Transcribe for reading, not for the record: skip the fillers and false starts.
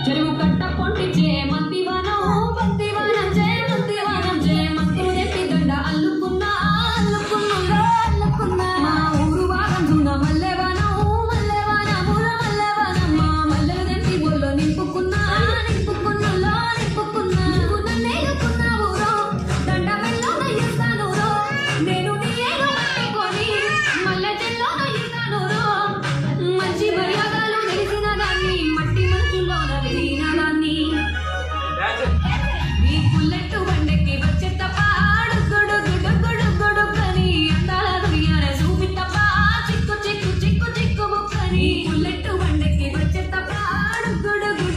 చెరువు కట్ట పొంటిచే మంతివనం మంతివనం చే మంతివనం చే మంతుడెత్తి దండ అల్లుకున్నా అల్లుకున్నులో అల్లుకున్నా మా ఊరు వాగందున మల్లెవనం మల్లెవనముల మల్లెవనం మా మల్లెలు తెంపి బొల్లో నింపుకున్నా నింపుకున్నులో నింపుకున్నా నువ్వు నన్నేలుకున్నావు రో దండ మెల్లో నయ్యిస్తాను రో నేను నీ ఏలు పట్టుకొని మల్లె చెల్లో నయ్యిస్తాను రో మంచి మర్యాదలు తెలిసిన దాన్ని మట్టి మనసులోన వెలిగిన దాన్ని నీ బుల్లెట్టు బండెక్కి వచ్చే తప్ప గుడు గుడు గుడు గుడు కని అందాల దునియాన చూపి తప్ప చిక్కు చిక్కు చిక్కు చిక్కు బుక్కని బుల్లెట్టు బండెక్కి వచ్చే తప్ప గుడు గుడు